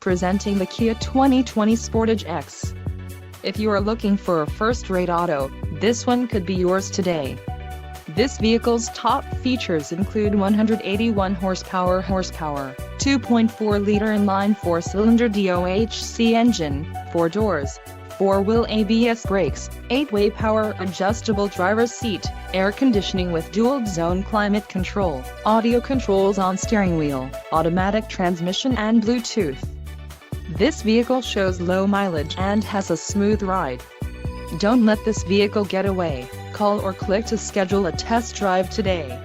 Presenting the Kia 2020 Sportage EX. If you are looking for a first-rate auto, this one could be yours today. This vehicle's top features include 181 horsepower, 2.4-liter inline 4-cylinder DOHC engine, 4 doors, 4-wheel ABS brakes, 8-way power adjustable driver's seat, air conditioning with dual-zone climate control, audio controls on steering wheel, automatic transmission and Bluetooth. This vehicle shows low mileage and has a smooth ride. Don't let this vehicle get away. Call or click to schedule a test drive today.